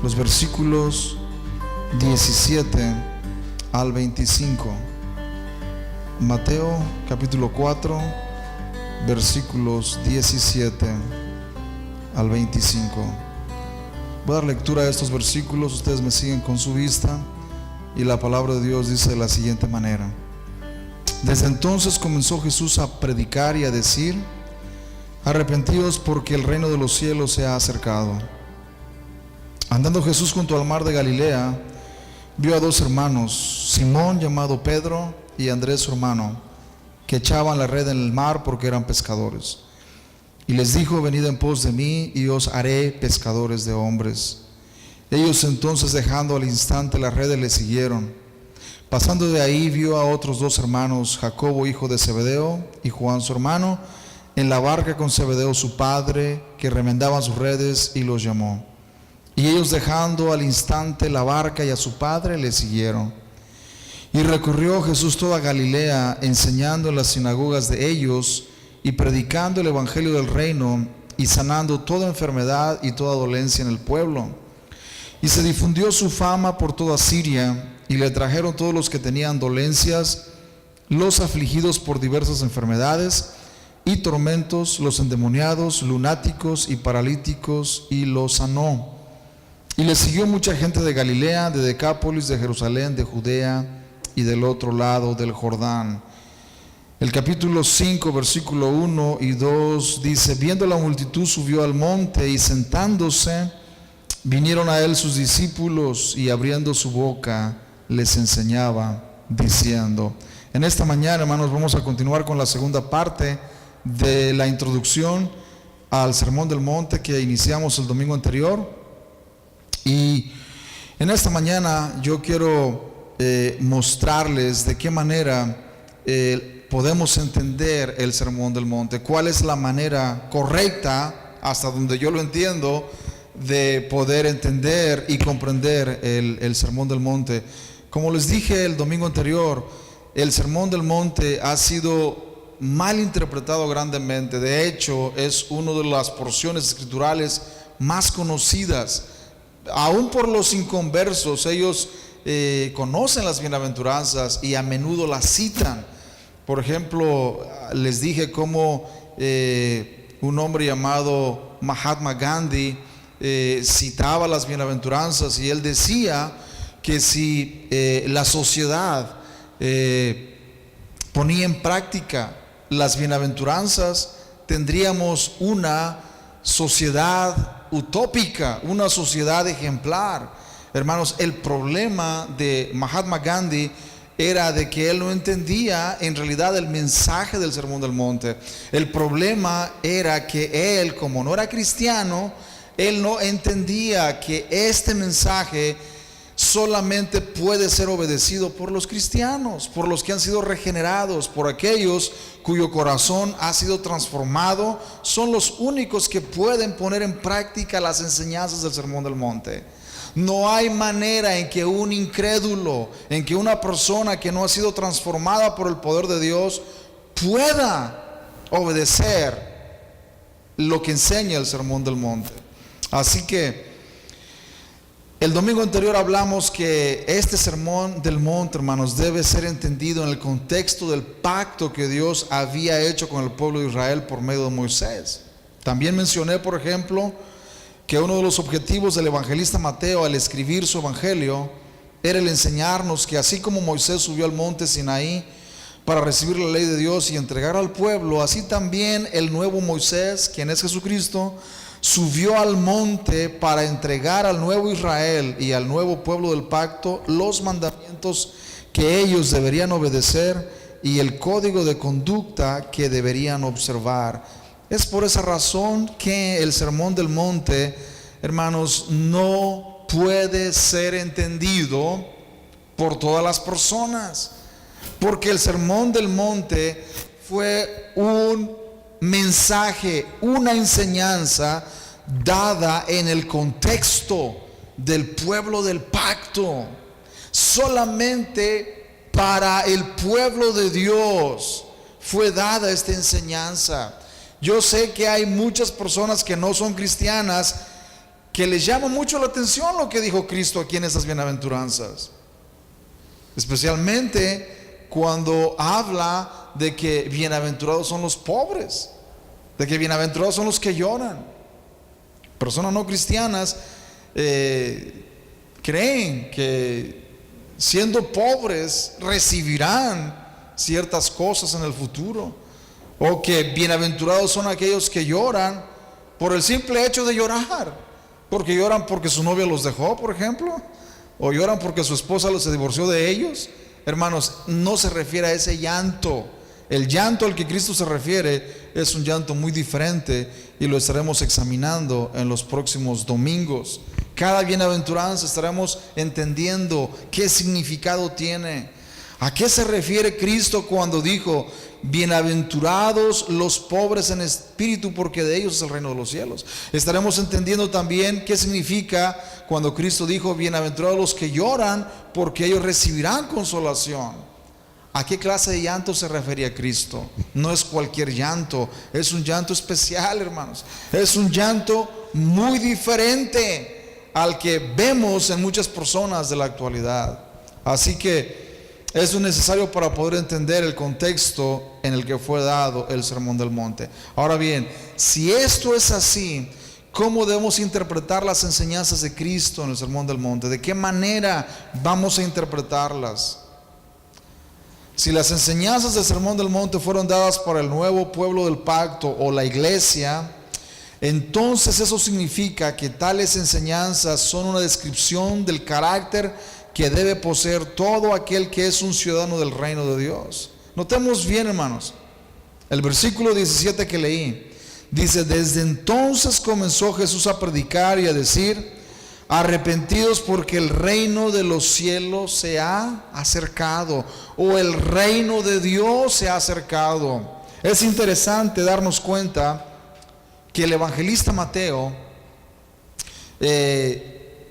los versículos 17 al 25. Mateo capítulo 4, versículos 17 al 25. Voy a dar lectura a estos versículos, ustedes me siguen con su vista, y la palabra de Dios dice de la siguiente manera: Desde entonces comenzó Jesús a predicar y a decir: arrepentidos, porque el reino de los cielos se ha acercado. Andando Jesús junto al mar de Galilea, vio a dos hermanos, Simón llamado Pedro y Andrés su hermano, que echaban la red en el mar porque eran pescadores. Y les dijo: venid en pos de mí y os haré pescadores de hombres. Ellos entonces, dejando al instante las redes, le siguieron. Pasando de ahí, vio a otros dos hermanos, Jacobo hijo de Zebedeo y Juan su hermano, en la barca con Zebedeo su padre, que remendaban sus redes, y los llamó. Y ellos, dejando al instante la barca y a su padre, le siguieron. Y recorrió Jesús toda Galilea, enseñando en las sinagogas de ellos y predicando el evangelio del reino y sanando toda enfermedad y toda dolencia en el pueblo. Y se difundió su fama por toda Siria, y le trajeron todos los que tenían dolencias, los afligidos por diversas enfermedades y tormentos, los endemoniados, lunáticos y paralíticos, y los sanó. Y le siguió mucha gente de Galilea, de Decápolis, de Jerusalén, de Judea y del otro lado del Jordán. El capítulo 5, versículo 1 y 2 dice: viendo la multitud, subió al monte, y sentándose, vinieron a él sus discípulos, y abriendo su boca les enseñaba, diciendo. En esta mañana, hermanos, vamos a continuar con la segunda parte de la introducción al Sermón del Monte que iniciamos el domingo anterior. Y en esta mañana yo quiero mostrarles de qué manera podemos entender el Sermón del Monte, cuál es la manera correcta, hasta donde yo lo entiendo, de poder entender y comprender el Sermón del Monte. Como les dije el domingo anterior, el Sermón del Monte ha sido mal interpretado grandemente. De hecho, es una de las porciones escriturales más conocidas, aún por los inconversos. Ellos conocen las bienaventuranzas y a menudo las citan. Por ejemplo, les dije cómo un hombre llamado Mahatma Gandhi citaba las bienaventuranzas, y él decía que si la sociedad ponía en práctica las bienaventuranzas, tendríamos una sociedad utópica, una sociedad ejemplar. Hermanos, el problema de Mahatma Gandhi era de que él no entendía en realidad el mensaje del Sermón del Monte. El problema era que él, como no era cristiano, él no entendía que este mensaje solamente puede ser obedecido por los cristianos, por los que han sido regenerados, por aquellos cuyo corazón ha sido transformado. Son los únicos que pueden poner en práctica las enseñanzas del Sermón del Monte. No hay manera en que un incrédulo, en que una persona que no ha sido transformada por el poder de Dios pueda obedecer lo que enseña el Sermón del Monte. Así que el domingo anterior hablamos que este Sermón del Monte, hermanos, debe ser entendido en el contexto del pacto que Dios había hecho con el pueblo de Israel por medio de Moisés. También mencioné, por ejemplo, que uno de los objetivos del evangelista Mateo al escribir su evangelio era el enseñarnos que así como Moisés subió al monte Sinaí para recibir la ley de Dios y entregar al pueblo, así también el nuevo Moisés, quien es Jesucristo, subió al monte para entregar al nuevo Israel y al nuevo pueblo del pacto los mandamientos que ellos deberían obedecer y el código de conducta que deberían observar. Es por esa razón que el Sermón del Monte, hermanos, no puede ser entendido por todas las personas, porque el Sermón del Monte fue un mensaje, una enseñanza dada en el contexto del pueblo del pacto. Solamente para el pueblo de Dios fue dada esta enseñanza. Yo sé que hay muchas personas que no son cristianas que les llama mucho la atención lo que dijo Cristo aquí en estas bienaventuranzas. Especialmente cuando habla de que bienaventurados son los pobres, de que bienaventurados son los que lloran. Personas no cristianas creen que siendo pobres recibirán ciertas cosas en el futuro, o que bienaventurados son aquellos que lloran por el simple hecho de llorar, porque lloran porque su novia los dejó, por ejemplo, o lloran porque su esposa se divorció de ellos. Hermanos, no se refiere a ese llanto. El llanto al que Cristo se refiere es un llanto muy diferente, y lo estaremos examinando en los próximos domingos. Cada bienaventuranza estaremos entendiendo qué significado tiene. ¿A qué se refiere Cristo cuando dijo: bienaventurados los pobres en espíritu, porque de ellos es el reino de los cielos? Estaremos entendiendo también qué significa cuando Cristo dijo: bienaventurados los que lloran, porque ellos recibirán consolación. ¿A qué clase de llanto se refería Cristo? No es cualquier llanto, es un llanto especial, hermanos. Es un llanto muy diferente al que vemos en muchas personas de la actualidad. Así que eso es necesario para poder entender el contexto en el que fue dado el Sermón del Monte. Ahora bien, si esto es así, ¿cómo debemos interpretar las enseñanzas de Cristo en el Sermón del Monte? ¿De qué manera vamos a interpretarlas? Si las enseñanzas del Sermón del Monte fueron dadas para el nuevo pueblo del pacto o la iglesia, entonces eso significa que tales enseñanzas son una descripción del carácter que debe poseer todo aquel que es un ciudadano del reino de Dios. Notemos bien, hermanos, el versículo 17 que leí. Dice: desde entonces comenzó Jesús a predicar y a decir: arrepentidos, porque el reino de los cielos se ha acercado, o el reino de Dios se ha acercado. Es interesante darnos cuenta que el evangelista Mateo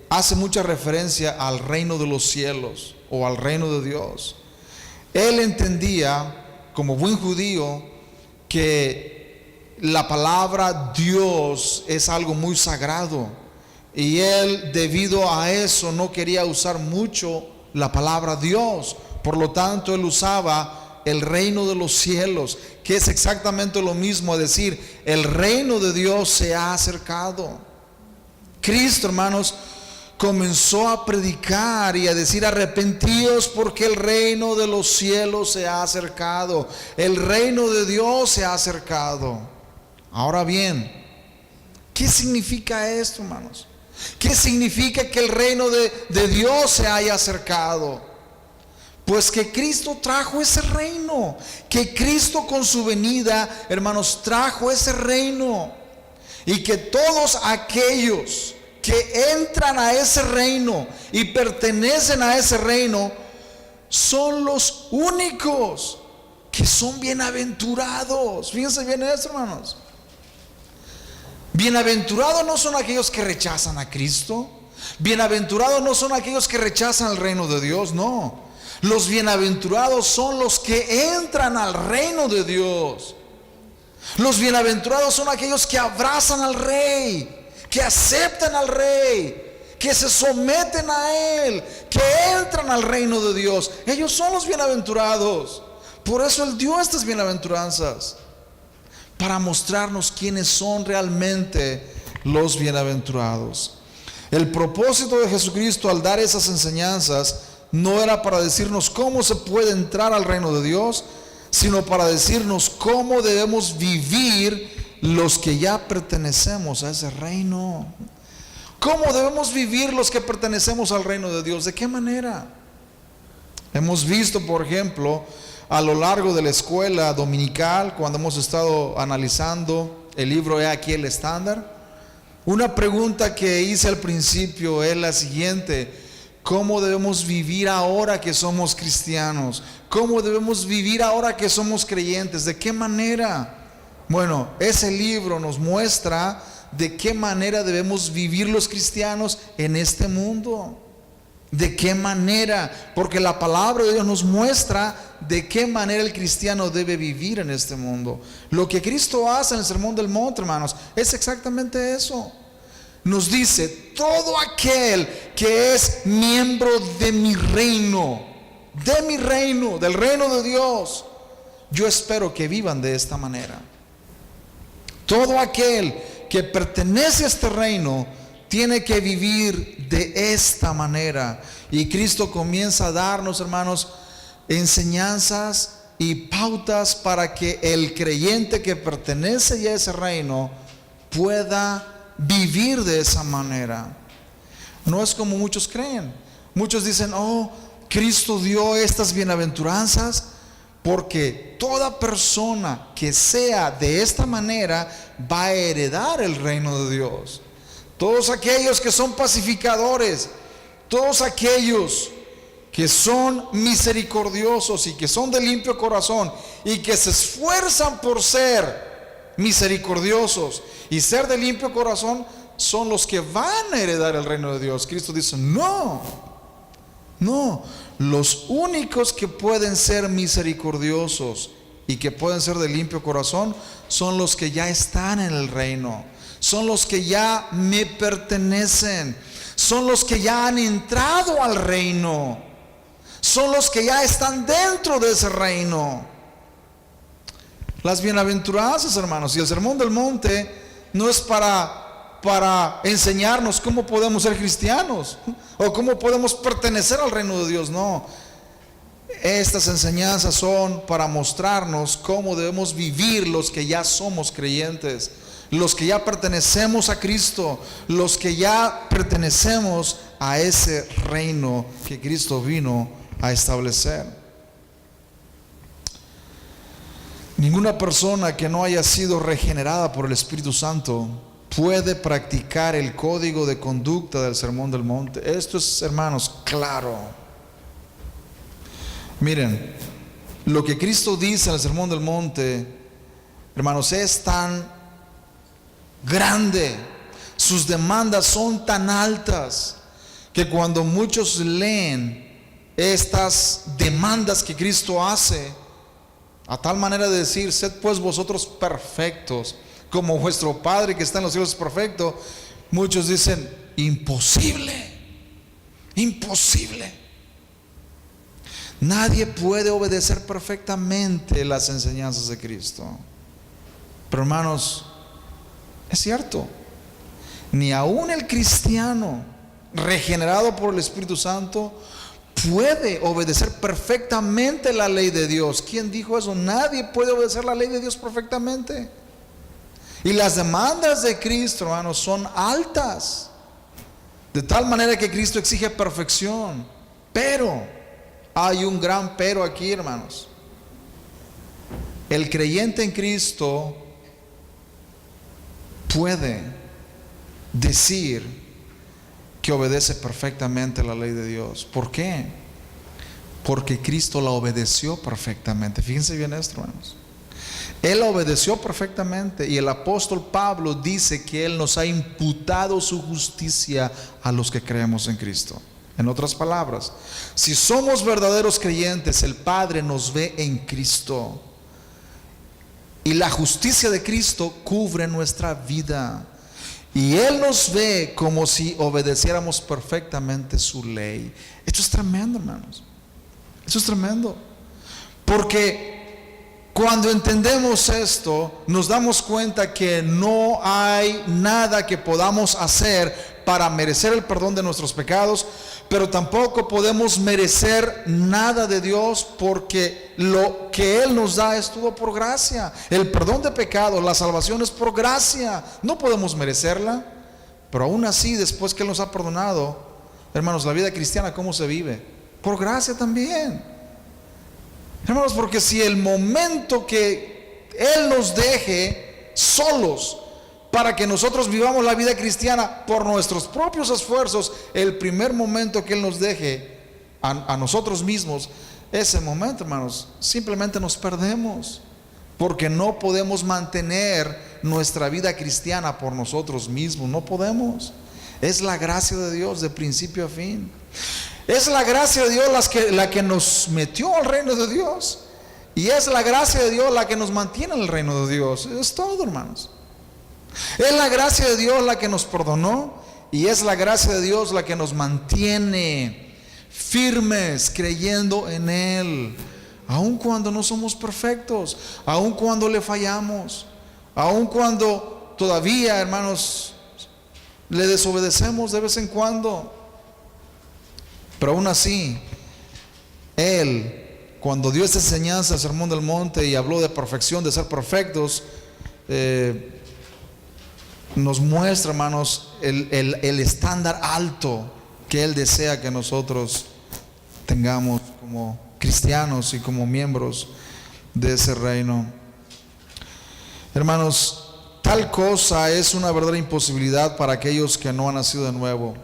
hace mucha referencia al reino de los cielos o al reino de Dios. Él entendía, como buen judío, que la palabra Dios es algo muy sagrado, y él, debido a eso, no quería usar mucho la palabra Dios. Por lo tanto, él usaba el reino de los cielos, que es exactamente lo mismo a decir: el reino de Dios se ha acercado. Cristo, hermanos, comenzó a predicar y a decir: arrepentíos, porque el reino de los cielos se ha acercado, el reino de Dios se ha acercado. Ahora bien, ¿qué significa esto, hermanos? ¿Qué significa que el reino de Dios se haya acercado? Pues que Cristo trajo ese reino, que Cristo con su venida, hermanos, trajo ese reino, y que todos aquellos que entran a ese reino y pertenecen a ese reino son los únicos que son bienaventurados. Fíjense bien eso, hermanos. Bienaventurados no son aquellos que rechazan a Cristo. Bienaventurados no son aquellos que rechazan el reino de Dios, no. Los bienaventurados son los que entran al reino de Dios. Los bienaventurados son aquellos que abrazan al Rey, que aceptan al Rey, que se someten a Él, que entran al reino de Dios. Ellos son los bienaventurados. Por eso Él dio estas bienaventuranzas, para mostrarnos quiénes son realmente los bienaventurados. El propósito de Jesucristo al dar esas enseñanzas no era para decirnos cómo se puede entrar al reino de Dios, sino para decirnos cómo debemos vivir los que ya pertenecemos a ese reino. ¿Cómo debemos vivir los que pertenecemos al reino de Dios? ¿De qué manera? Hemos visto, por ejemplo, a lo largo de la escuela dominical, cuando hemos estado analizando el libro He aquí el estándar, una pregunta que hice al principio es la siguiente: ¿cómo debemos vivir ahora que somos cristianos? ¿Cómo debemos vivir ahora que somos creyentes? ¿De qué manera? Bueno, ese libro nos muestra de qué manera debemos vivir los cristianos en este mundo. ¿De qué manera? Porque la palabra de Dios nos muestra de qué manera el cristiano debe vivir en este mundo. Lo que Cristo hace en el Sermón del Monte, hermanos, es exactamente eso. nos dice: todo aquel que es miembro de mi reino, del reino de Dios, yo espero que vivan de esta manera. Todo aquel que pertenece a este reino tiene que vivir de esta manera. Y Cristo comienza a darnos, hermanos, enseñanzas y pautas para que el creyente que pertenece ya a ese reino pueda vivir de esa manera. No es como muchos creen. Muchos dicen: oh, Cristo dio estas bienaventuranzas porque toda persona que sea de esta manera va a heredar el reino de Dios. Todos aquellos que son pacificadores, todos aquellos que son misericordiosos y que son de limpio corazón y que se esfuerzan por ser misericordiosos y ser de limpio corazón, son los que van a heredar el reino de Dios. Cristo dice: no, los únicos que pueden ser misericordiosos y que pueden ser de limpio corazón son los que ya están en el reino, son los que ya me pertenecen, son los que ya han entrado al reino, son los que ya están dentro de ese reino. Las bienaventuranzas, hermanos, y el Sermón del Monte no es para enseñarnos cómo podemos ser cristianos o cómo podemos pertenecer al reino de Dios. No, estas enseñanzas son para mostrarnos cómo debemos vivir los que ya somos creyentes, los que ya pertenecemos a Cristo, los que ya pertenecemos a ese reino que Cristo vino a establecer. Ninguna persona que no haya sido regenerada por el Espíritu Santo puede practicar el código de conducta del Sermón del Monte. Esto es, hermanos, claro. Miren, lo que Cristo dice en el Sermón del Monte, hermanos, es tan grande, sus demandas son tan altas, que cuando muchos leen estas demandas que Cristo hace, a tal manera de decir: sed pues vosotros perfectos, como vuestro Padre que está en los cielos es perfecto, muchos dicen: imposible. Nadie puede obedecer perfectamente las enseñanzas de Cristo. Pero, hermanos, es cierto, ni aún el cristiano regenerado por el Espíritu Santo puede obedecer perfectamente la ley de Dios. ¿Quién dijo eso? Nadie puede obedecer la ley de Dios perfectamente. Y las demandas de Cristo, hermanos, son altas, de tal manera que Cristo exige perfección. Pero hay un gran pero aquí, hermanos. El creyente en Cristo puede decir que obedece perfectamente la ley de Dios. ¿Por qué? Porque Cristo la obedeció perfectamente. Fíjense bien esto, hermanos. Él la obedeció perfectamente, y el apóstol Pablo dice que Él nos ha imputado su justicia a los que creemos en Cristo. En otras palabras, si somos verdaderos creyentes, el Padre nos ve en Cristo, y la justicia de Cristo cubre nuestra vida, y Él nos ve como si obedeciéramos perfectamente su ley. Esto es tremendo, hermanos. Esto es tremendo, porque cuando entendemos esto, nos damos cuenta que no hay nada que podamos hacer para merecer el perdón de nuestros pecados, pero tampoco podemos merecer nada de Dios, porque lo que Él nos da es todo por gracia. El perdón de pecados, la salvación es por gracia. No podemos merecerla, pero aún así, después que Él nos ha perdonado, hermanos, la vida cristiana, ¿cómo se vive? Por gracia también. Hermanos, porque si el momento que Él nos deje solos para que nosotros vivamos la vida cristiana por nuestros propios esfuerzos, el primer momento que Él nos deje a nosotros mismos, ese momento, hermanos, simplemente nos perdemos, porque no podemos mantener nuestra vida cristiana por nosotros mismos. No podemos. Es la gracia de Dios de principio a fin. Es la gracia de Dios la que nos metió al reino de Dios, y es la gracia de Dios la que nos mantiene en el reino de Dios. Es todo, hermanos. Es la gracia de Dios la que nos perdonó, y es la gracia de Dios la que nos mantiene firmes creyendo en Él, aun cuando no somos perfectos, aun cuando le fallamos, aun cuando todavía, hermanos, le desobedecemos de vez en cuando. Pero aún así, Él, cuando dio esta enseñanza, el Sermón del Monte, y habló de perfección, de ser perfectos, nos muestra, hermanos, el estándar alto que Él desea que nosotros tengamos como cristianos y como miembros de ese reino. Hermanos, tal cosa es una verdadera imposibilidad para aquellos que no han nacido de nuevo.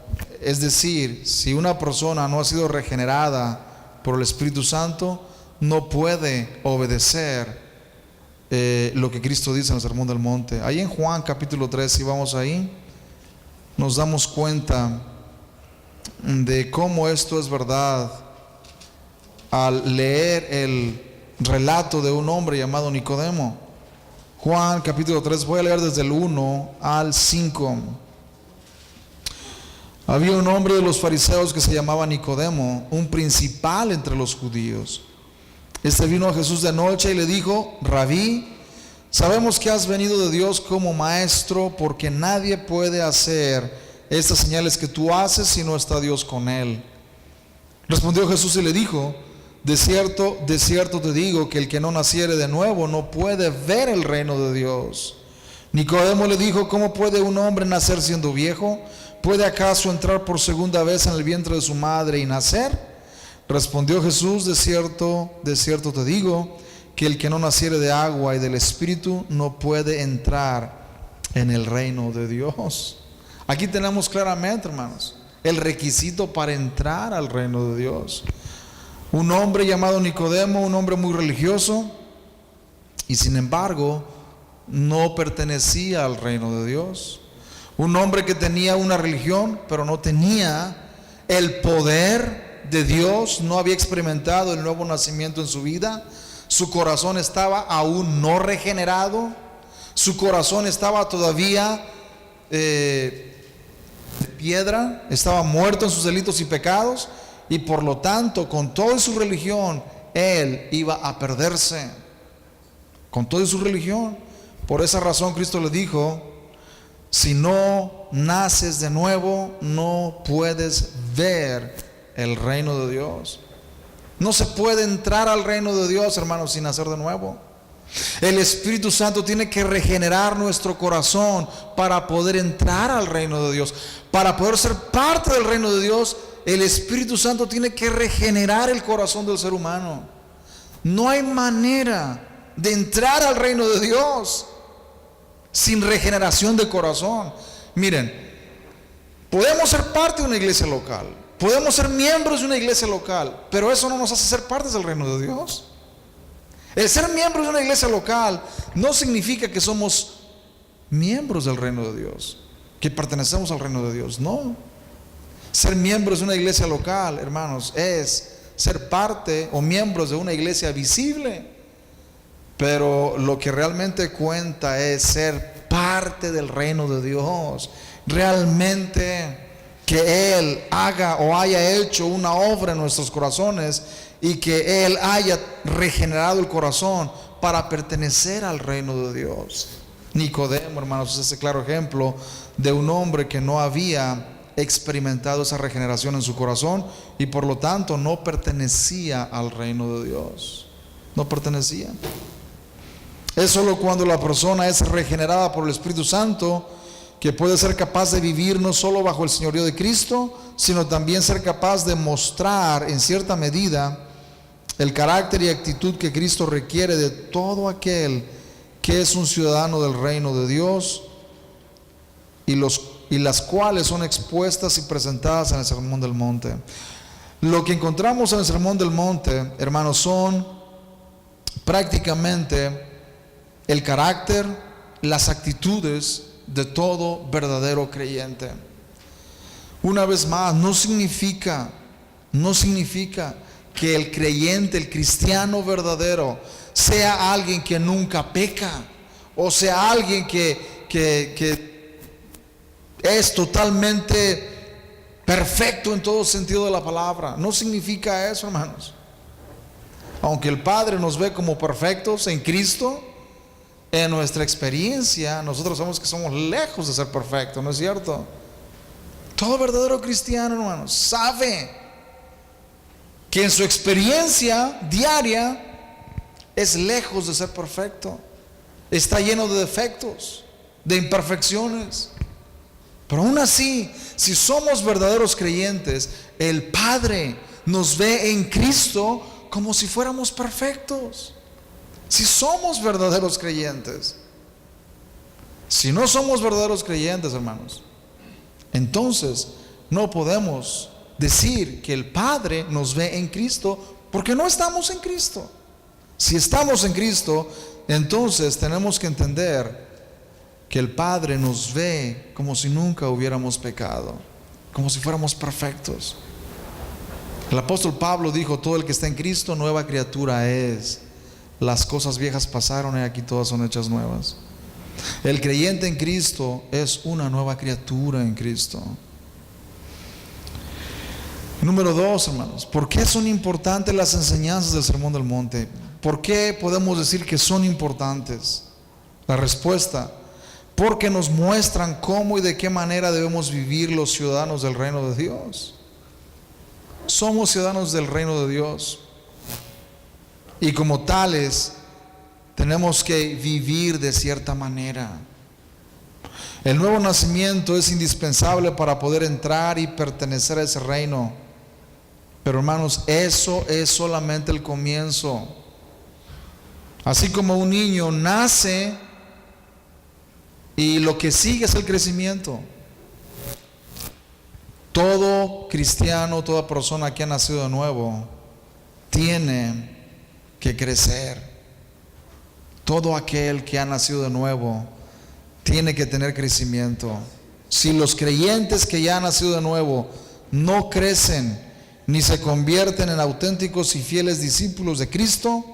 Es decir, si una persona no ha sido regenerada por el Espíritu Santo, no puede obedecer lo que Cristo dice en el Sermón del Monte. Ahí en Juan capítulo 3, si vamos ahí, nos damos cuenta de cómo esto es verdad al leer el relato de un hombre llamado Nicodemo. Juan capítulo 3, voy a leer desde el 1 al 5. Había un hombre de los fariseos que se llamaba Nicodemo, un principal entre los judíos. Este vino a Jesús de noche y le dijo: Rabí, sabemos que has venido de Dios como maestro, porque nadie puede hacer estas señales que tú haces si no está Dios con él. Respondió Jesús y le dijo: de cierto te digo que el que no naciere de nuevo no puede ver el reino de Dios. Nicodemo le dijo: ¿cómo puede un hombre nacer siendo viejo? ¿Puede acaso entrar por segunda vez en el vientre de su madre y nacer? Respondió Jesús: de cierto te digo que el que no naciere de agua y del Espíritu no puede entrar en el reino de Dios. Aquí tenemos claramente, hermanos, el requisito para entrar al reino de Dios. Un hombre llamado Nicodemo, un hombre muy religioso, y sin embargo no pertenecía al reino de Dios. Un hombre que tenía una religión, pero no tenía el poder de Dios, no había experimentado el nuevo nacimiento en su vida. Su corazón estaba aún no regenerado, su corazón estaba todavía de piedra, estaba muerto en sus delitos y pecados, y por lo tanto, con toda su religión, él iba a perderse, con toda su religión. Por esa razón Cristo le dijo: si no naces de nuevo, no puedes ver el reino de Dios. No se puede entrar al reino de Dios, hermanos, sin nacer de nuevo. El Espíritu Santo tiene que regenerar nuestro corazón para poder entrar al reino de Dios. Para poder ser parte del reino de Dios, el Espíritu Santo tiene que regenerar el corazón del ser humano. No hay manera de entrar al reino de Dios sin regeneración de corazón. Miren, podemos ser parte de una iglesia local, podemos ser miembros de una iglesia local, pero eso no nos hace ser partes del reino de Dios. El ser miembros de una iglesia local no significa que somos miembros del reino de Dios, que pertenecemos al reino de Dios. No. Ser miembros de una iglesia local, hermanos, es ser parte o miembros de una iglesia visible. Pero lo que realmente cuenta es ser parte del reino de Dios. Realmente que Él haga o haya hecho una obra en nuestros corazones y que Él haya regenerado el corazón para pertenecer al reino de Dios. Nicodemo, hermanos, es ese claro ejemplo de un hombre que no había experimentado esa regeneración en su corazón y por lo tanto no pertenecía al reino de Dios. No pertenecía. Es solo cuando la persona es regenerada por el Espíritu Santo que puede ser capaz de vivir no solo bajo el señorío de Cristo, sino también ser capaz de mostrar en cierta medida el carácter y actitud que Cristo requiere de todo aquel que es un ciudadano del reino de Dios y las cuales son expuestas y presentadas en el Sermón del Monte. Lo que encontramos en el Sermón del Monte, hermanos, son prácticamente el carácter, las actitudes de todo verdadero creyente. Una vez más, no significa que el creyente, el cristiano verdadero, sea alguien que nunca peca, o sea alguien que que es totalmente perfecto en todo sentido de la palabra. No significa eso, hermanos. Aunque el Padre nos ve como perfectos en Cristo, en nuestra experiencia nosotros sabemos que somos lejos de ser perfectos, ¿no es cierto? Todo verdadero cristiano, hermanos, sabe que en su experiencia diaria es lejos de ser perfecto. Está lleno de defectos, de imperfecciones. Pero aún así, si somos verdaderos creyentes, el Padre nos ve en Cristo como si fuéramos perfectos. Si somos verdaderos creyentes. Si no somos verdaderos creyentes, hermanos, entonces no podemos decir que el Padre nos ve en Cristo, porque no estamos en Cristo. Si estamos en Cristo, entonces tenemos que entender que el Padre nos ve como si nunca hubiéramos pecado, como si fuéramos perfectos. El apóstol Pablo dijo: todo el que está en Cristo, nueva criatura es. Las cosas viejas pasaron y aquí todas son hechas nuevas. El creyente en Cristo es una nueva criatura en Cristo. Número 2, hermanos, ¿por qué son importantes las enseñanzas del Sermón del Monte? ¿Por qué podemos decir que son importantes? La respuesta: porque nos muestran cómo y de qué manera debemos vivir los ciudadanos del reino de Dios. Somos ciudadanos del reino de Dios, y como tales tenemos que vivir de cierta manera. El nuevo nacimiento es indispensable para poder entrar y pertenecer a ese reino. Pero, hermanos, eso es solamente el comienzo. Así como un niño nace y lo que sigue es el crecimiento, todo cristiano, toda persona que ha nacido de nuevo tiene que crecer. Todo aquel que ha nacido de nuevo tiene que tener crecimiento. Si los creyentes que ya han nacido de nuevo no crecen ni se convierten en auténticos y fieles discípulos de Cristo,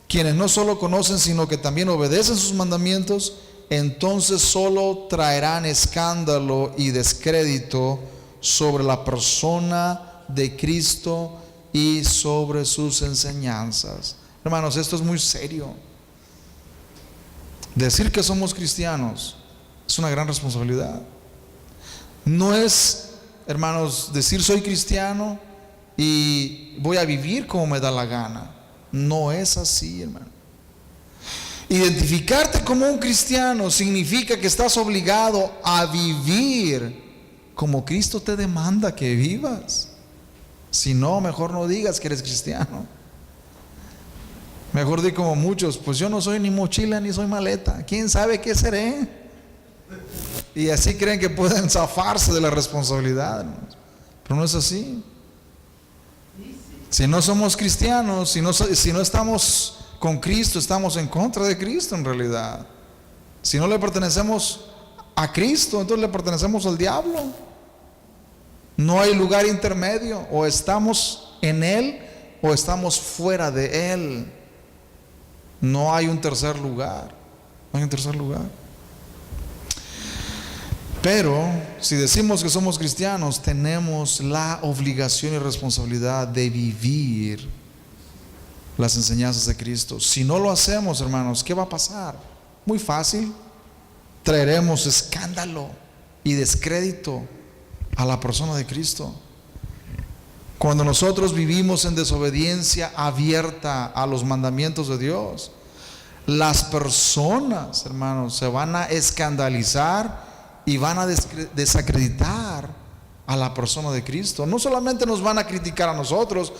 quienes no solo conocen sino que también obedecen sus mandamientos, entonces solo traerán escándalo y descrédito sobre la persona de Cristo y sobre sus enseñanzas. Hermanos, esto es muy serio. Decir que somos cristianos es una gran responsabilidad. No es, hermanos, decir soy cristiano y voy a vivir como me da la gana. No es así, hermano. Identificarte como un cristiano significa que estás obligado a vivir como Cristo te demanda que vivas. Si no, mejor no digas que eres cristiano. Mejor di como muchos: pues yo no soy ni mochila ni soy maleta, ¿quién sabe qué seré? Y así creen que pueden zafarse de la responsabilidad, hermanos. Pero no es así. Si no somos cristianos, si no estamos con Cristo, estamos en contra de Cristo en realidad. Si no le pertenecemos a Cristo, entonces le pertenecemos al diablo. No hay lugar intermedio: o estamos en Él o estamos fuera de Él. No hay un tercer lugar. No hay un tercer lugar. Pero si decimos que somos cristianos, tenemos la obligación y responsabilidad de vivir las enseñanzas de Cristo. Si no lo hacemos, hermanos, ¿qué va a pasar? Muy fácil: traeremos escándalo y descrédito a la persona de Cristo. Cuando nosotros vivimos en desobediencia abierta a los mandamientos de Dios, las personas, hermanos, se van a escandalizar y van a desacreditar a la persona de Cristo. No solamente nos van a criticar a nosotros,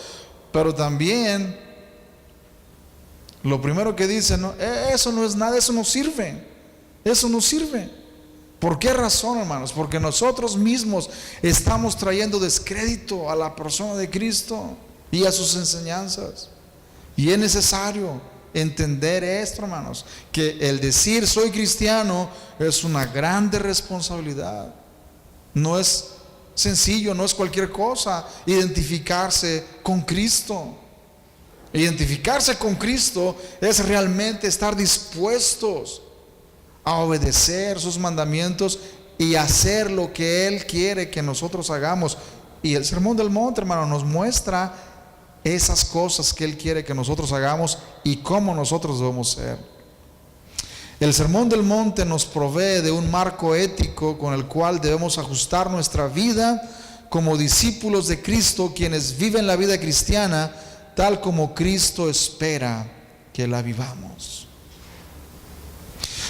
pero también lo primero que dicen: no, eso no es nada, eso no sirve, eso no sirve. ¿Por qué razón, hermanos? Porque nosotros mismos estamos trayendo descrédito a la persona de Cristo y a sus enseñanzas. Y es necesario entender esto, hermanos, que el decir soy cristiano es una grande responsabilidad. No es sencillo, no es cualquier cosa identificarse con Cristo. Identificarse con Cristo es realmente estar dispuestos a obedecer sus mandamientos y hacer lo que Él quiere que nosotros hagamos. Y el Sermón del Monte, hermano, nos muestra esas cosas que Él quiere que nosotros hagamos y cómo nosotros debemos ser. El Sermón del Monte nos provee de un marco ético con el cual debemos ajustar nuestra vida como discípulos de Cristo, quienes viven la vida cristiana tal como Cristo espera que la vivamos.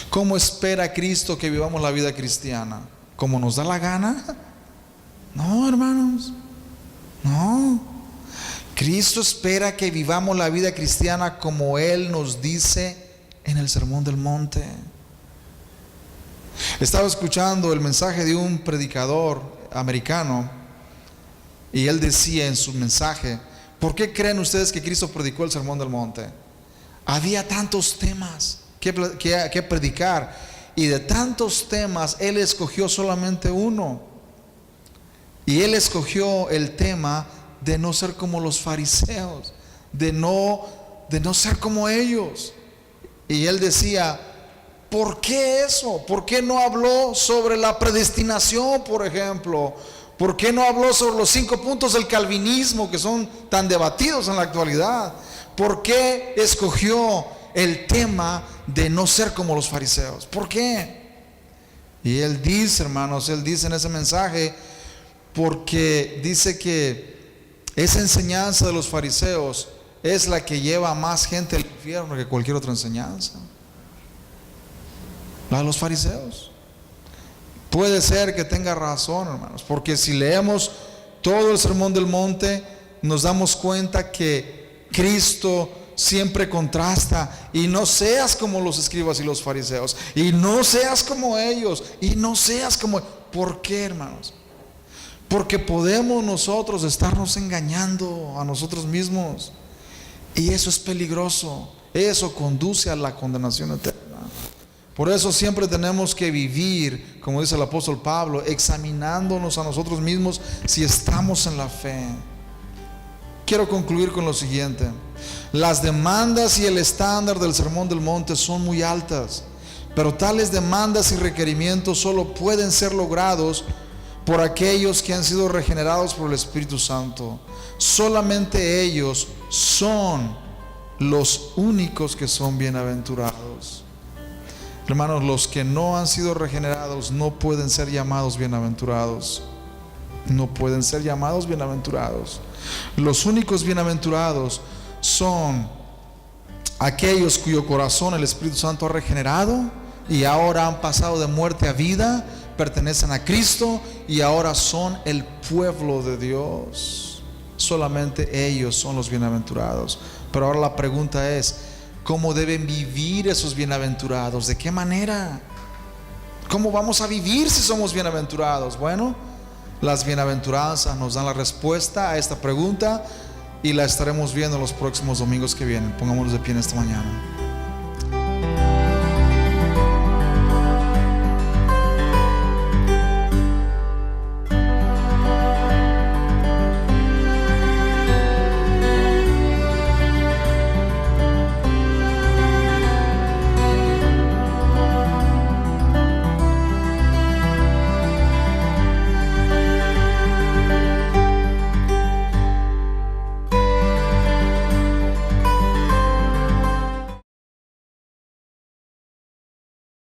¿Cómo espera Cristo que vivamos la vida cristiana? ¿Cómo nos da la gana? No, hermanos, no. Cristo espera que vivamos la vida cristiana como Él nos dice en el Sermón del Monte. Estaba escuchando el mensaje de un predicador americano y él decía en su mensaje: ¿por qué creen ustedes que Cristo predicó el Sermón del Monte? Había tantos temas que predicar, y de tantos temas Él escogió solamente uno, y Él escogió el tema de no ser como los fariseos, de no ser como ellos. Y Él decía: ¿por qué eso? ¿Por qué no habló sobre la predestinación, por ejemplo? ¿Por qué no habló sobre los 5 puntos del calvinismo que son tan debatidos en la actualidad? ¿Por qué escogió el tema de no ser como los fariseos? ¿Por qué? Y Él dice, hermanos, Él dice en ese mensaje, porque dice que esa enseñanza de los fariseos es la que lleva a más gente al infierno que cualquier otra enseñanza. La de los fariseos. Puede ser que tenga razón, hermanos, porque si leemos todo el Sermón del Monte, nos damos cuenta que Cristo siempre contrasta: y no seas como los escribas y los fariseos, y no seas como ellos, y no seas como... ¿Por qué, hermanos? Porque podemos nosotros estarnos engañando a nosotros mismos, y eso es peligroso. Eso conduce a la condenación eterna. Por eso siempre tenemos que vivir, como dice el apóstol Pablo, examinándonos a nosotros mismos si estamos en la fe. Quiero concluir con lo siguiente: las demandas y el estándar del Sermón del Monte son muy altas, pero tales demandas y requerimientos solo pueden ser logrados por aquellos que han sido regenerados por el Espíritu Santo. Solamente ellos son los únicos que son bienaventurados. Hermanos, los que no han sido regenerados no pueden ser llamados bienaventurados. No pueden ser llamados bienaventurados. Los únicos bienaventurados son aquellos cuyo corazón el Espíritu Santo ha regenerado y ahora han pasado de muerte a vida, pertenecen a Cristo y ahora son el pueblo de Dios. Solamente ellos son los bienaventurados. Pero ahora la pregunta es: ¿cómo deben vivir esos bienaventurados? ¿De qué manera? ¿Cómo vamos a vivir si somos bienaventurados? Bueno, las bienaventuranzas nos dan la respuesta a esta pregunta y la estaremos viendo los próximos domingos que vienen. Pongámonos de pie en esta mañana.